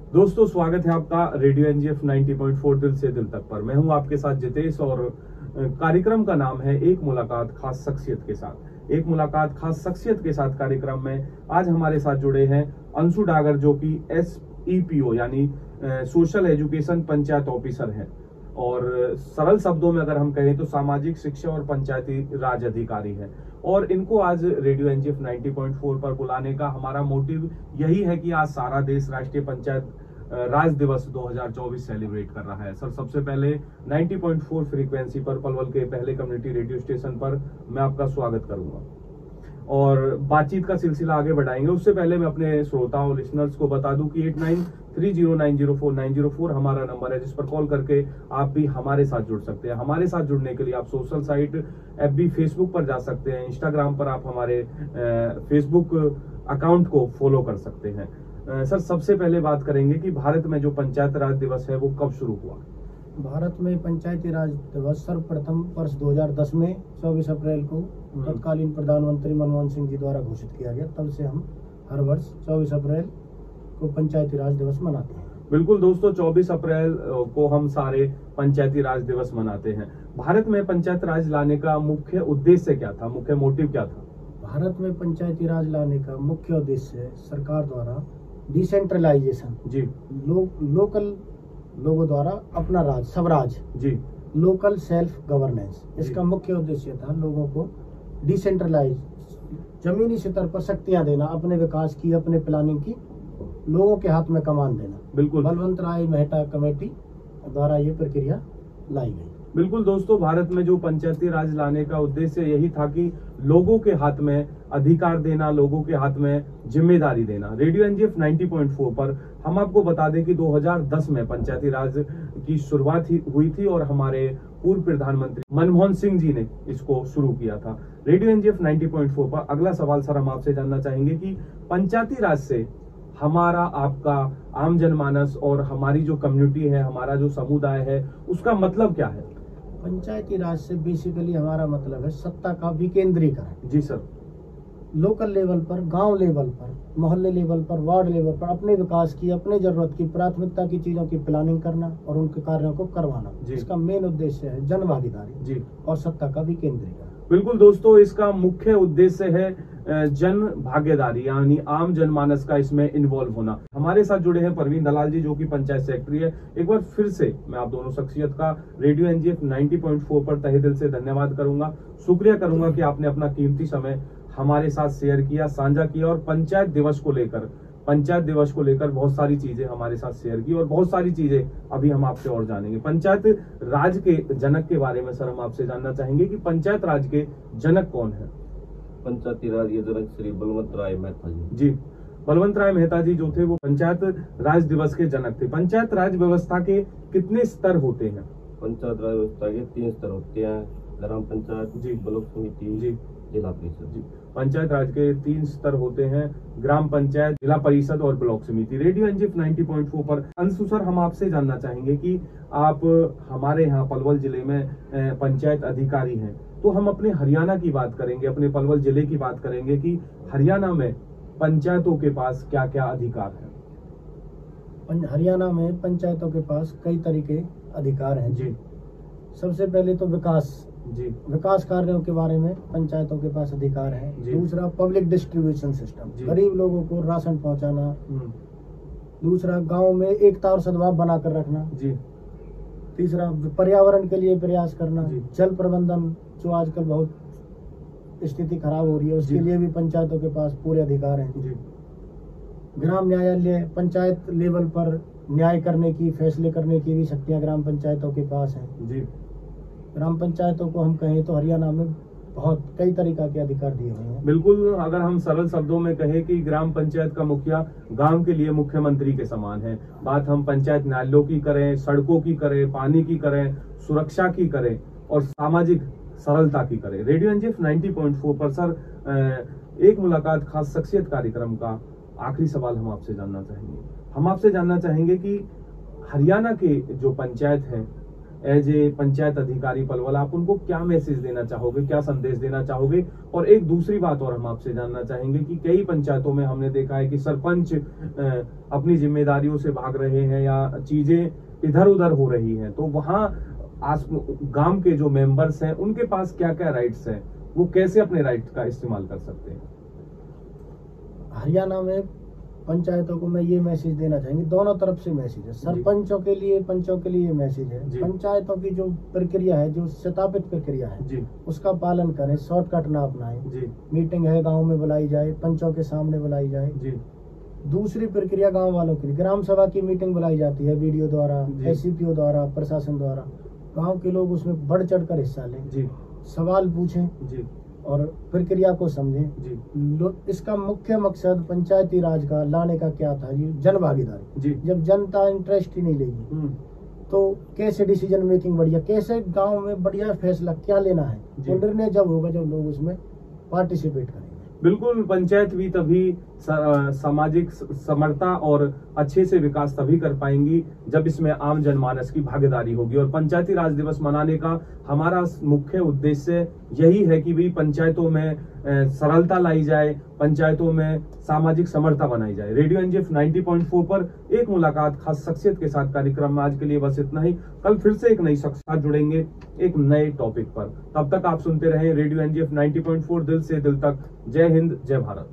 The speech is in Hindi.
दोस्तों, स्वागत है आपका रेडियो एनजीएफ 90.4 दिल से दिल तक पर। मैं हूं आपके साथ जितेश और कार्यक्रम का नाम है एक मुलाकात खास शख्सियत के साथ। एक मुलाकात खास शख्सियत के साथ कार्यक्रम में आज हमारे साथ जुड़े हैं अंशु डागर, जो कि SEPO यानी सोशल एजुकेशन पंचायत ऑफिसर हैं और सरल शब्दों में अगर हम कहें तो सामाजिक शिक्षा और पंचायती राज अधिकारी हैं। और इनको आज रेडियो एनजीएफ 90.4 पर बुलाने का हमारा मोटिव यही है कि आज सारा देश राष्ट्रीय पंचायत राज दिवस 2024 सेलिब्रेट कर रहा है। सर, सबसे पहले 90.4 फ्रीक्वेंसी पर पलवल के पहले कम्युनिटी रेडियो स्टेशन पर मैं आपका स्वागत करूंगा और बातचीत का सिलसिला आगे बढ़ाएंगे। उससे पहले मैं अपने श्रोताओं लिसनर्स को बता दूं कि 8930904904 हमारा नंबर है, जिस पर कॉल करके आप भी हमारे साथ जुड़ सकते हैं। हमारे साथ जुड़ने के लिए आप सोशल साइट FB फेसबुक पर जा सकते हैं, इंस्टाग्राम पर आप हमारे फेसबुक अकाउंट को फॉलो कर सकते हैं। सर, सबसे पहले बात करेंगे कि भारत में जो पंचायत राज दिवस है वो कब शुरू हुआ? भारत में पंचायती राज दिवस सर्वप्रथम वर्ष 2010 में 24 अप्रैल को तत्कालीन प्रधानमंत्री मनमोहन सिंह जी द्वारा घोषित किया गया। तब से हम हर वर्ष 24 अप्रैल को पंचायती राज दिवस मनाते हैं। बिल्कुल दोस्तों, 24 अप्रैल को हम सारे पंचायती राज दिवस मनाते हैं। भारत में पंचायत राज लाने का मुख्य उद्देश्य क्या था, मुख्य मोटिव क्या था? भारत में पंचायती राज लाने का मुख्य उद्देश्य सरकार द्वारा डिसेंट्रलाइजेशन जी, लोकल लोगों द्वारा अपना राज, Swaraj ji, local self governance, इसका मुख्य उद्देश्य था लोगों को डिसेंट्रलाइज, जमीनी स्तर पर शक्तियां देना, अपने विकास की, अपने प्लानिंग की, लोगों के हाथ में कमान देना। बिल्कुल, बलवंत राय मेहता कमेटी द्वारा ये प्रक्रिया लाई गई। बिल्कुल दोस्तों, भारत में जो पंचायती राज लाने का उद्देश्य यही था कि लोगों के हाथ में अधिकार देना, लोगों के हाथ में जिम्मेदारी देना। रेडियो एनजीएफ 90.4 पर हम आपको बता दें कि 2010 में पंचायती राज की शुरुआत हुई थी और हमारे पूर्व प्रधानमंत्री मनमोहन सिंह जी ने इसको शुरू किया था। रेडियो एनजीएफ 90.4 पर अगला सवाल सर हम आपसे जानना चाहेंगे कि पंचायती राज से हमारा, आपका, आम जनमानस और हमारी जो कम्युनिटी है, हमारा जो समुदाय है, उसका मतलब क्या है? पंचायती राज से बेसिकली हमारा मतलब है सत्ता का विकेंद्रीकरण। जी सर। लोकल लेवल पर, गांव लेवल पर, मोहल्ले लेवल पर, वार्ड लेवल पर अपने विकास की, अपने जरूरत की, प्राथमिकता की चीजों की प्लानिंग करना और उनके कार्यों को करवाना। इसका मेन उद्देश्य है जन भागीदारी जी और सत्ता का विकेंद्रीकरण। बिल्कुल दोस्तों, इसका मुख्य उद्देश्य है जन भागीदारी, यानी आम जनमानस का इसमें इन्वॉल्व होना। हमारे साथ जुड़े हैं परवीन दलाल जी, जो कि पंचायत सेक्रेटरी है। एक बार फिर से मैं आप दोनों शख्सियत का रेडियो एनजीएफ 90.4 पर तहे दिल से धन्यवाद करूंगा, शुक्रिया करूंगा कि आपने अपना कीमती समय हमारे साथ शेयर किया, साझा किया और पंचायत दिवस को लेकर बहुत सारी चीजें हमारे साथ शेयर की और बहुत सारी चीजें अभी हम आपसे और जानेंगे। पंचायत राज के जनक के बारे में सर हम आपसे जानना चाहेंगे कि पंचायत राज के जनक कौन है? पंचायती राज के जनक श्री बलवंत राय मेहता जी। जी, बलवंत राय मेहता जी जो थे वो पंचायत राज दिवस के जनक थे। पंचायत राज व्यवस्था के कितने स्तर होते हैं? पंचायत राज व्यवस्था के 3 स्तर होते हैं, ग्राम पंचायत जी, ब्लॉक समिति जी, जिला परिषद जी। पंचायत राज के 3 स्तर होते हैं, ग्राम पंचायत, जिला परिषद और ब्लॉक समिति। रेडियो एनजीएफ 90.4 पर अंशु सर हम आपसे जानना चाहेंगे कि आप हमारे यहाँ पलवल जिले में पंचायत अधिकारी हैं, तो हम अपने हरियाणा की बात करेंगे, अपने पलवल जिले की बात करेंगे कि हरियाणा में पंचायतों के पास क्या क्या अधिकार है? हरियाणा में पंचायतों के पास कई तरीके अधिकार हैं जी। सबसे पहले तो विकास जी, विकास कार्यों के बारे में पंचायतों के पास अधिकार है। दूसरा पब्लिक डिस्ट्रीब्यूशन सिस्टम, गरीब लोगों को राशन पहुंचाना। दूसरा गांव में एकता और सद्भाव बनाकर रखना जी। तीसरा पर्यावरण के लिए प्रयास करना। जल प्रबंधन, जो आजकल बहुत स्थिति खराब हो रही है, उसके लिए भी पंचायतों के पास पूरे अधिकार हैं जी। ग्राम न्यायालय, पंचायत लेवल पर न्याय करने की, फैसले करने की भी शक्तियां ग्राम पंचायतों के पास हैं जी। ग्राम पंचायतों को हम कहें तो हरियाणा में बहुत कई तरीका के अधिकार दिए हुए हैं। बिल्कुल, अगर हम सरल शब्दों में कहें कि ग्राम पंचायत का मुखिया गांव के लिए मुख्यमंत्री के समान है। बात हम पंचायत न्यायालयों की करें, सड़कों की करें, पानी की करें, सुरक्षा की करें और सामाजिक सरलता की करें। रेडियो एनजीएफ 90.4 पर सर एक मुलाकात खास शख्सियत कार्यक्रम का आखिरी सवाल हम आपसे जानना चाहेंगे। हम आपसे जानना चाहेंगे कि हरियाणा के जो पंचायत है एज ए पंचायत अधिकारी पलवल, आप उनको क्या मैसेज देना चाहोगे, क्या संदेश देना चाहोगे? और एक दूसरी बात और हम आपसे जानना चाहेंगे कि कई पंचायतों में हमने देखा है कि सरपंच अपनी जिम्मेदारियों से भाग रहे हैं या चीजें इधर उधर हो रही हैं, तो वहां गांव के जो मेंबर्स हैं उनके पास क्या क्या राइट्स हैं, वो कैसे अपने राइट्स का इस्तेमाल कर सकते हैं? हरियाणा में पंचायतों को मैं ये मैसेज देना चाहेंगे, दोनों तरफ से मैसेज है, सरपंचों के लिए, पंचों के लिए मैसेज है। पंचायतों की जो प्रक्रिया है, जो स्थापित प्रक्रिया है, उसका पालन करें, शॉर्टकट ना अपनाएं। मीटिंग है गांव में बुलाई जाए, पंचों के सामने बुलाई जाए। दूसरी प्रक्रिया गांव वालों की, ग्राम सभा की मीटिंग बुलाई जाती है बीडीओ द्वारा, एससीपीओ द्वारा, प्रशासन द्वारा। गांव के लोग उसमें बढ़ चढ़ कर हिस्सा लें, सवाल पूछें और प्रक्रिया को समझें। इसका मुख्य मकसद पंचायती राज का लाने का क्या था जी? जन भागीदारी। जब जनता इंटरेस्ट ही नहीं लेगी तो कैसे डिसीजन मेकिंग बढ़िया, कैसे गांव में बढ़िया फैसला क्या लेना है, वो निर्णय जब होगा जब लोग उसमें पार्टिसिपेट करेंगे। बिल्कुल, पंचायत भी तभी सामाजिक समरता और अच्छे से विकास तभी कर पाएंगी जब इसमें आम जनमानस की भागीदारी होगी। और पंचायती राज दिवस मनाने का हमारा मुख्य उद्देश्य यही है कि भाई पंचायतों में सरलता लाई जाए, पंचायतों में सामाजिक समरता बनाई जाए। रेडियो एनजीएफ 90.4 पर एक मुलाकात खास शख्सियत के साथ कार्यक्रम में आज के लिए बस इतना ही। कल फिर से एक नई शख्स साथ जुड़ेंगे एक नए टॉपिक पर। तब तक आप सुनते रहें रेडियो एनजीएफ 90.4, दिल से दिल तक। जय हिंद, जय भारत।